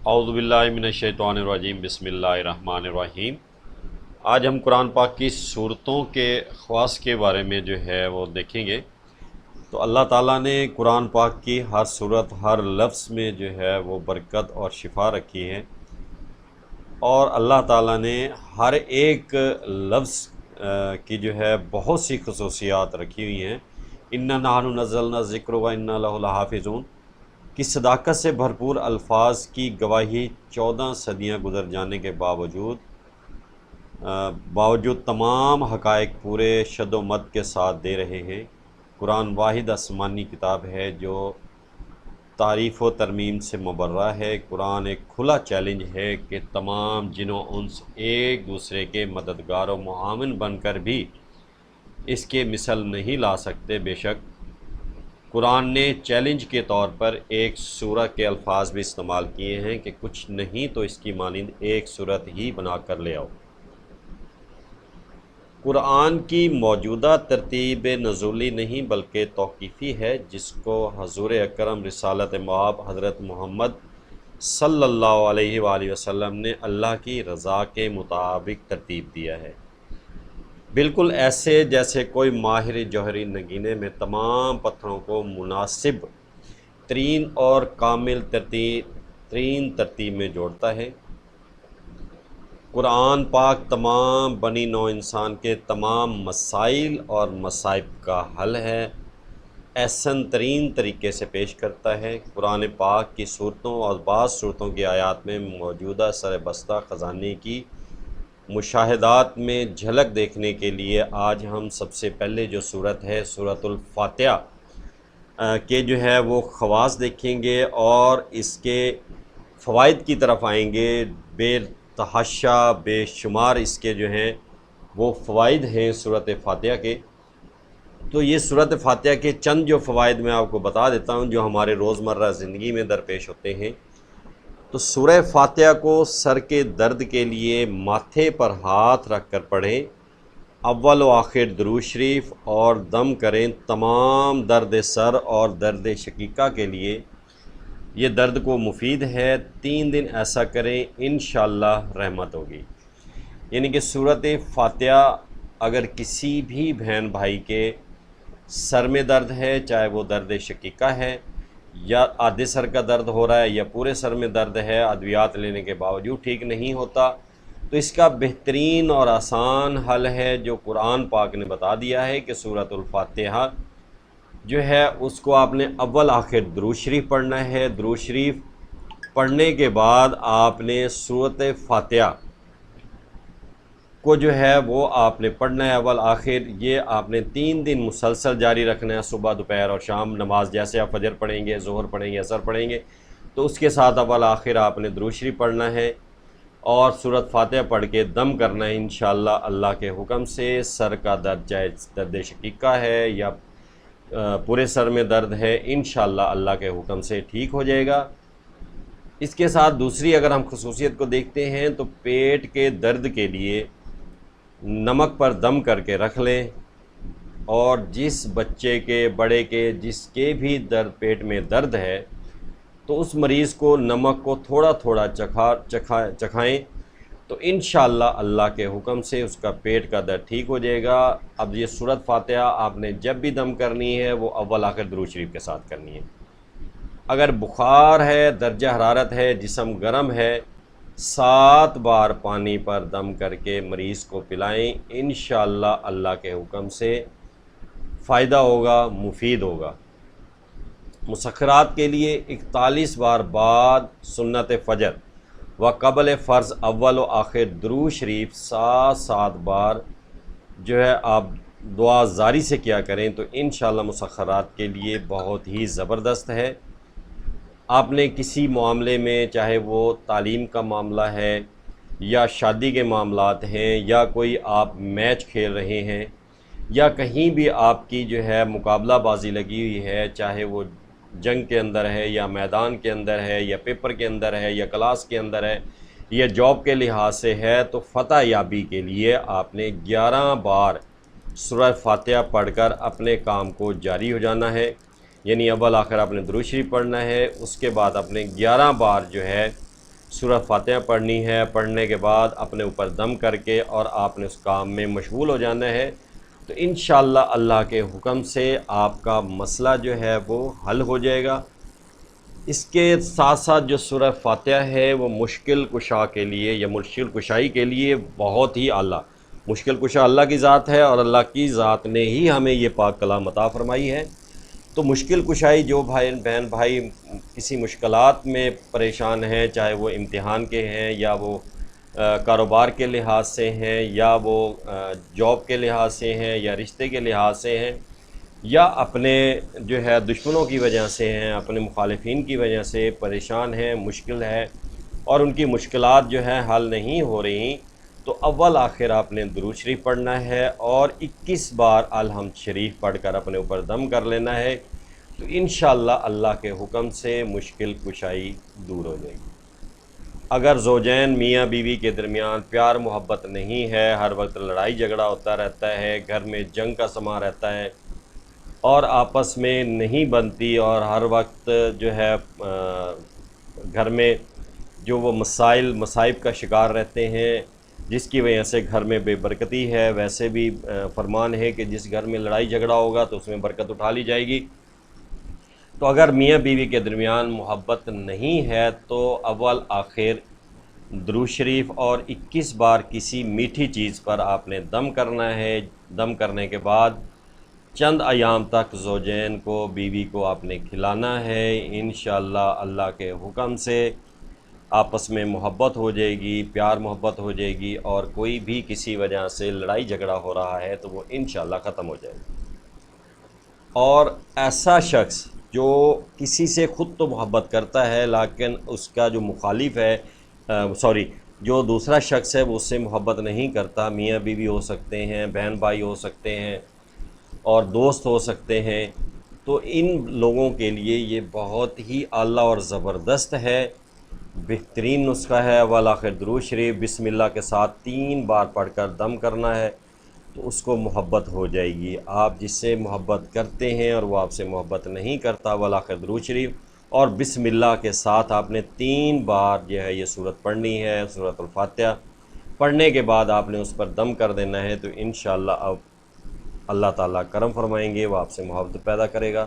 اعوذ باللہ من الشیطان الرجیم، بسم اللہ الرحمن الرحیم۔ آج ہم قرآن پاک کی صورتوں کے خواص کے بارے میں جو ہے وہ دیکھیں گے۔ تو اللہ تعالیٰ نے قرآن پاک کی ہر صورت، ہر لفظ میں جو ہے وہ برکت اور شفا رکھی ہے، اور اللہ تعالیٰ نے ہر ایک لفظ کی جو ہے بہت سی خصوصیات رکھی ہوئی ہیں۔ اِنَّا نَحْنُ نَزَّلْنَا الذِّكْرَ وَإِنَّا لَهُ لَحَافِظُونَ کی صداقت سے بھرپور الفاظ کی گواہی 14 صدیاں گزر جانے کے باوجود تمام حقائق پورے شد و مد کے ساتھ دے رہے ہیں۔ قرآن واحد آسمانی کتاب ہے جو تعریف و ترمیم سے مبرہ ہے۔ قرآن ایک کھلا چیلنج ہے کہ تمام جن و انس ایک دوسرے کے مددگار و معاون بن کر بھی اس کے مثل نہیں لا سکتے۔ بے شک قرآن نے چیلنج کے طور پر ایک سورہ کے الفاظ بھی استعمال کیے ہیں کہ کچھ نہیں تو اس کی مانند ایک سورت ہی بنا کر لے آؤ۔ قرآن کی موجودہ ترتیب نزولی نہیں بلکہ توقیفی ہے، جس کو حضور اکرم رسالت مآب حضرت محمد صلی اللہ علیہ وآلہ وسلم نے اللہ کی رضا کے مطابق ترتیب دیا ہے، بالکل ایسے جیسے کوئی ماہر جوہری نگینے میں تمام پتھروں کو مناسب ترین اور کامل ترین ترتیب میں جوڑتا ہے۔ قرآن پاک تمام بنی نوع انسان کے تمام مسائل اور مصائب کا حل ہے، احسن ترین طریقے سے پیش کرتا ہے۔ قرآن پاک کی صورتوں اور بعض صورتوں کی آیات میں موجودہ سر بستہ خزانے کی مشاہدات میں جھلک دیکھنے کے لیے آج ہم سب سے پہلے جو صورت ہے سورۃ الفاتحہ کے جو ہے وہ خواص دیکھیں گے اور اس کے فوائد کی طرف آئیں گے۔ بے تحاشا بے شمار اس کے جو ہیں وہ فوائد ہیں سورۃ فاتحہ کے۔ تو یہ سورۃ فاتحہ کے چند جو فوائد میں آپ کو بتا دیتا ہوں جو ہمارے روزمرہ زندگی میں درپیش ہوتے ہیں۔ تو سورہ فاتحہ کو سر کے درد کے لیے ماتھے پر ہاتھ رکھ کر پڑھیں، اول و آخر درود شریف اور دم کریں۔ تمام درد سر اور درد شقیقہ کے لیے یہ درد کو مفید ہے۔ 3 دن ایسا کریں، انشاءاللہ رحمت ہوگی۔ یعنی کہ سورۃ فاتحہ اگر کسی بھی بہن بھائی کے سر میں درد ہے، چاہے وہ درد شقیقہ ہے یا آدھے سر کا درد ہو رہا ہے یا پورے سر میں درد ہے، ادویات لینے کے باوجود ٹھیک نہیں ہوتا، تو اس کا بہترین اور آسان حل ہے جو قرآن پاک نے بتا دیا ہے کہ سورۃ الفاتحہ جو ہے اس کو آپ نے اول آخر درود شریف پڑھنا ہے۔ درود شریف پڑھنے کے بعد آپ نے سورۃ فاتحہ کو جو ہے وہ آپ نے پڑھنا ہے اول آخر۔ یہ آپ نے 3 دن مسلسل جاری رکھنا ہے، صبح دوپہر اور شام نماز، جیسے آپ فجر پڑھیں گے، ظہر پڑھیں گے، عصر پڑھیں گے، تو اس کے ساتھ اول آخر آپ نے درود شریف پڑھنا ہے اور سورۃ فاتحہ پڑھ کے دم کرنا ہے۔ انشاءاللہ اللہ کے حکم سے سر کا درد، چاہے درد شقیقہ ہے یا پورے سر میں درد ہے، انشاءاللہ اللہ کے حکم سے ٹھیک ہو جائے گا۔ اس کے ساتھ دوسری اگر ہم خصوصیت کو دیکھتے ہیں تو پیٹ کے درد کے لیے نمک پر دم کر کے رکھ لیں، اور جس بچے کے، بڑے کے، جس کے بھی پیٹ میں درد ہے تو اس مریض کو نمک کو تھوڑا تھوڑا چکھائیں، تو انشاءاللہ اللہ کے حکم سے اس کا پیٹ کا درد ٹھیک ہو جائے گا۔ اب یہ سورۃ فاتحہ آپ نے جب بھی دم کرنی ہے وہ اول آخر درود شریف کے ساتھ کرنی ہے۔ اگر بخار ہے، درجہ حرارت ہے، جسم گرم ہے، 7 بار پانی پر دم کر کے مریض کو پلائیں، انشاءاللہ اللہ کے حکم سے فائدہ ہوگا، مفید ہوگا۔ مسخرات کے لیے 41 بار بعد سنت فجر و قبل فرض اول و آخر درود شریف 7 بار جو ہے آپ دعا زاری سے کیا کریں تو انشاءاللہ مسخرات کے لیے بہت ہی زبردست ہے۔ آپ نے کسی معاملے میں، چاہے وہ تعلیم کا معاملہ ہے یا شادی کے معاملات ہیں یا کوئی آپ میچ کھیل رہے ہیں یا کہیں بھی آپ کی جو ہے مقابلہ بازی لگی ہوئی ہے، چاہے وہ جنگ کے اندر ہے یا میدان کے اندر ہے یا پیپر کے اندر ہے یا کلاس کے اندر ہے یا جاب کے لحاظ سے ہے، تو فتح یابی کے لیے آپ نے 11 بار سورہ فاتحہ پڑھ کر اپنے کام کو جاری ہو جانا ہے۔ یعنی اول آخر آپ نے درود شریف پڑھنا ہے، اس کے بعد اپنے 11 بار جو ہے سورہ فاتحہ پڑھنی ہے، پڑھنے کے بعد اپنے اوپر دم کر کے اور آپ نے اس کام میں مشغول ہو جانا ہے، تو انشاءاللہ اللہ کے حکم سے آپ کا مسئلہ جو ہے وہ حل ہو جائے گا۔ اس کے ساتھ ساتھ جو سورہ فاتحہ ہے وہ مشکل کشا کے لیے یا مشکل کشائی کے لیے بہت ہی اعلیٰ، مشکل کشا اللہ کی ذات ہے اور اللہ کی ذات نے ہی ہمیں یہ پاک کلام عطا فرمائی ہے۔ تو مشکل کشائی جو بہن بھائی کسی مشکلات میں پریشان ہیں، چاہے وہ امتحان کے ہیں یا وہ کاروبار کے لحاظ سے ہیں یا وہ جاب کے لحاظ سے ہیں یا رشتے کے لحاظ سے ہیں یا اپنے جو ہے دشمنوں کی وجہ سے ہیں، اپنے مخالفین کی وجہ سے پریشان ہیں، مشکل ہے اور ان کی مشکلات جو ہے حل نہیں ہو رہی، تو اول آخر آپ نے درود شریف پڑھنا ہے اور 21 بار الحمد شریف پڑھ کر اپنے اوپر دم کر لینا ہے، تو انشاءاللہ اللہ کے حکم سے مشکل کشائی دور ہو جائے گی۔ اگر زوجین میاں بیوی کے درمیان پیار محبت نہیں ہے، ہر وقت لڑائی جھگڑا ہوتا رہتا ہے، گھر میں جنگ کا سما رہتا ہے اور آپس میں نہیں بنتی اور ہر وقت جو ہے گھر میں جو وہ مصائب کا شکار رہتے ہیں، جس کی وجہ سے گھر میں بے برکتی ہے، ویسے بھی فرمان ہے کہ جس گھر میں لڑائی جھگڑا ہوگا تو اس میں برکت اٹھا لی جائے گی۔ تو اگر میاں بیوی کے درمیان محبت نہیں ہے تو اول آخر درود شریف اور 21 بار کسی میٹھی چیز پر آپ نے دم کرنا ہے۔ دم کرنے کے بعد چند ایام تک زوجین کو، بیوی کو آپ نے کھلانا ہے، انشاءاللہ اللہ کے حکم سے آپس میں محبت ہو جائے گی، پیار محبت ہو جائے گی اور کوئی بھی کسی وجہ سے لڑائی جھگڑا ہو رہا ہے تو وہ انشاءاللہ ختم ہو جائے گا۔ اور ایسا شخص جو کسی سے خود تو محبت کرتا ہے لیکن اس کا جو مخالف ہے جو دوسرا شخص ہے وہ اس سے محبت نہیں کرتا، میاں بیوی ہو سکتے ہیں، بہن بھائی ہو سکتے ہیں اور دوست ہو سکتے ہیں، تو ان لوگوں کے لیے یہ بہت ہی اعلیٰ اور زبردست ہے، بہترین نسخہ ہے۔ اول آخر درود شریف بسم اللہ کے ساتھ 3 بار پڑھ کر دم کرنا ہے تو اس کو محبت ہو جائے گی۔ آپ جس سے محبت کرتے ہیں اور وہ آپ سے محبت نہیں کرتا، اول آخر درود شریف اور بسم اللہ کے ساتھ آپ نے 3 بار جو ہے یہ سورت پڑھنی ہے، سورۃ الفاتحہ۔ پڑھنے کے بعد آپ نے اس پر دم کر دینا ہے تو انشاءاللہ اب اللہ تعالیٰ کرم فرمائیں گے، وہ آپ سے محبت پیدا کرے گا۔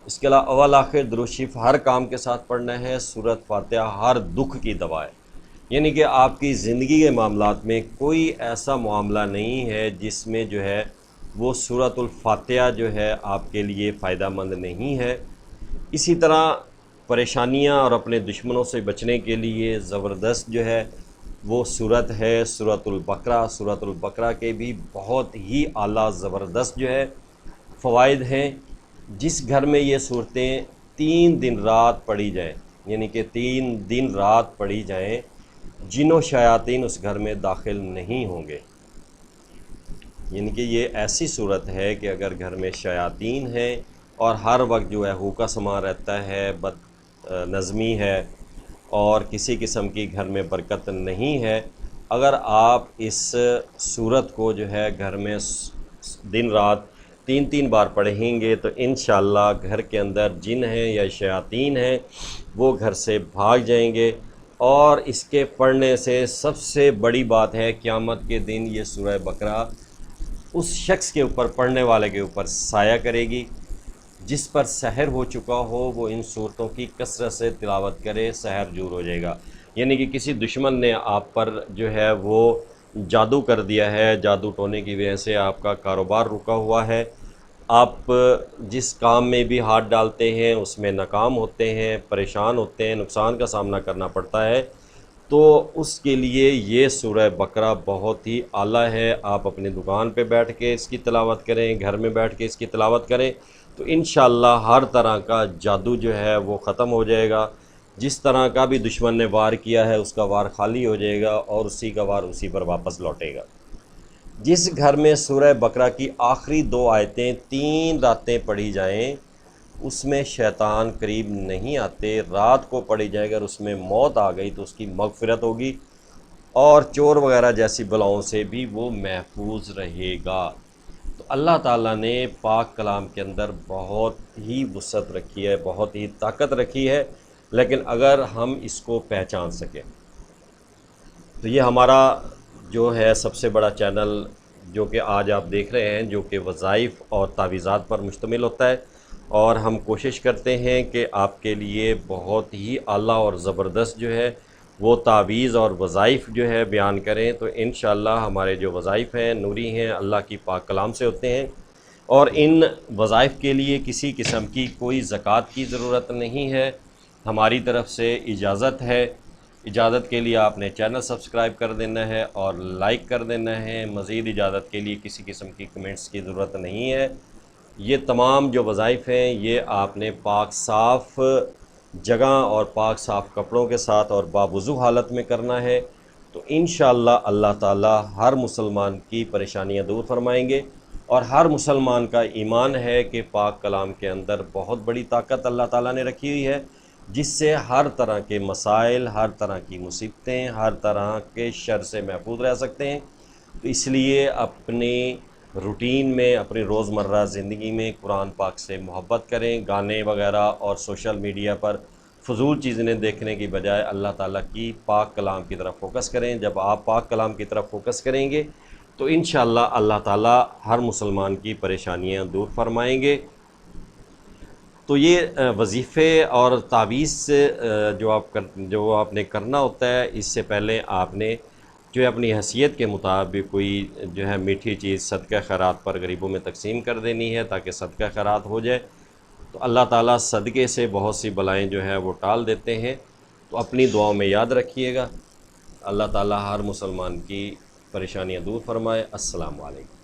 اس کے علاوہ اول آخر درود شریف ہر کام کے ساتھ پڑھنا ہے۔ سورۃ فاتحہ ہر دکھ کی دوا ہے، یعنی کہ آپ کی زندگی کے معاملات میں کوئی ایسا معاملہ نہیں ہے جس میں جو ہے وہ سورۃ الفاتحہ جو ہے آپ کے لیے فائدہ مند نہیں ہے۔ اسی طرح پریشانیاں اور اپنے دشمنوں سے بچنے کے لیے زبردست جو ہے وہ سورت ہے سورۃ البقرہ۔ سورۃ البقرہ کے بھی بہت ہی اعلیٰ زبردست جو ہے فوائد ہیں۔ جس گھر میں یہ صورتیں 3 دن رات پڑھی جائیں، یعنی کہ 3 دن رات پڑھی جائیں، جن و شیاطین اس گھر میں داخل نہیں ہوں گے۔ یعنی کہ یہ ایسی صورت ہے کہ اگر گھر میں شیاطین ہیں اور ہر وقت جو ہے ہوکا سما رہتا ہے، بد نظمی ہے اور کسی قسم کی گھر میں برکت نہیں ہے، اگر آپ اس صورت کو جو ہے گھر میں دن رات 3 بار پڑھیں گے تو انشاءاللہ گھر کے اندر جن ہیں یا شیاطین ہیں وہ گھر سے بھاگ جائیں گے۔ اور اس کے پڑھنے سے سب سے بڑی بات ہے قیامت کے دن یہ سورہ بقرہ اس شخص کے اوپر، پڑھنے والے کے اوپر سایہ کرے گی جس پر سحر ہو چکا ہو، وہ ان صورتوں کی کثرت سے تلاوت کرے، سحر دور ہو جائے گا۔ یعنی کہ کسی دشمن نے آپ پر جو ہے وہ جادو کر دیا ہے، جادو ٹونے کی وجہ سے آپ کا کاروبار رکا ہوا ہے، آپ جس کام میں بھی ہاتھ ڈالتے ہیں اس میں ناکام ہوتے ہیں، پریشان ہوتے ہیں، نقصان کا سامنا کرنا پڑتا ہے، تو اس کے لیے یہ سورہ بقرہ بہت ہی اعلیٰ ہے۔ آپ اپنی دکان پہ بیٹھ کے اس کی تلاوت کریں، گھر میں بیٹھ کے اس کی تلاوت کریں تو انشاءاللہ ہر طرح کا جادو جو ہے وہ ختم ہو جائے گا۔ جس طرح کا بھی دشمن نے وار کیا ہے اس کا وار خالی ہو جائے گا اور اسی کا وار اسی پر واپس لوٹے گا۔ جس گھر میں سورہ بقرہ کی آخری 2 آیتیں 3 راتیں پڑھی جائیں اس میں شیطان قریب نہیں آتے، رات کو پڑھی جائے اگر اس میں موت آ گئی تو اس کی مغفرت ہوگی اور چور وغیرہ جیسی بلاؤں سے بھی وہ محفوظ رہے گا۔ تو اللہ تعالیٰ نے پاک کلام کے اندر بہت ہی وسعت رکھی ہے، بہت ہی طاقت رکھی ہے، لیکن اگر ہم اس کو پہچان سکیں تو یہ ہمارا جو ہے سب سے بڑا چینل جو کہ آج آپ دیکھ رہے ہیں، جو کہ وظائف اور تعویذات پر مشتمل ہوتا ہے، اور ہم کوشش کرتے ہیں کہ آپ کے لیے بہت ہی اعلیٰ اور زبردست جو ہے وہ تعویذ اور وظائف جو ہے بیان کریں۔ تو انشاءاللہ ہمارے جو وظائف ہیں نوری ہیں، اللہ کی پاک کلام سے ہوتے ہیں، اور ان وظائف کے لیے کسی قسم کی کوئی زکوٰۃ کی ضرورت نہیں ہے، ہماری طرف سے اجازت ہے۔ اجازت کے لیے آپ نے چینل سبسکرائب کر دینا ہے اور لائک کر دینا ہے، مزید اجازت کے لیے کسی قسم کی کمنٹس کی ضرورت نہیں ہے۔ یہ تمام جو وظائف ہیں یہ آپ نے پاک صاف جگہ اور پاک صاف کپڑوں کے ساتھ اور باوضو حالت میں کرنا ہے، تو انشاءاللہ اللہ تعالی ہر مسلمان کی پریشانیاں دور فرمائیں گے۔ اور ہر مسلمان کا ایمان ہے کہ پاک کلام کے اندر بہت بڑی طاقت اللہ تعالیٰ نے رکھی ہوئی ہے، جس سے ہر طرح کے مسائل، ہر طرح کی مصیبتیں، ہر طرح کے شر سے محفوظ رہ سکتے ہیں۔ تو اس لیے اپنی روٹین میں، اپنی روزمرہ زندگی میں قرآن پاک سے محبت کریں، گانے وغیرہ اور سوشل میڈیا پر فضول چیزیں دیکھنے کی بجائے اللہ تعالیٰ کی پاک کلام کی طرف فوکس کریں۔ جب آپ پاک کلام کی طرف فوکس کریں گے تو انشاءاللہ اللہ تعالیٰ ہر مسلمان کی پریشانیاں دور فرمائیں گے۔ تو یہ وظیفے اور تعویذ جو آپ نے کرنا ہوتا ہے، اس سے پہلے آپ نے جو ہے اپنی حیثیت کے مطابق کوئی جو ہے میٹھی چیز صدقہ خیرات پر غریبوں میں تقسیم کر دینی ہے تاکہ صدقہ خیرات ہو جائے۔ تو اللہ تعالیٰ صدقے سے بہت سی بلائیں جو ہے وہ ٹال دیتے ہیں۔ تو اپنی دعاؤں میں یاد رکھیے گا۔ اللہ تعالیٰ ہر مسلمان کی پریشانیاں دور فرمائے۔ السلام علیکم۔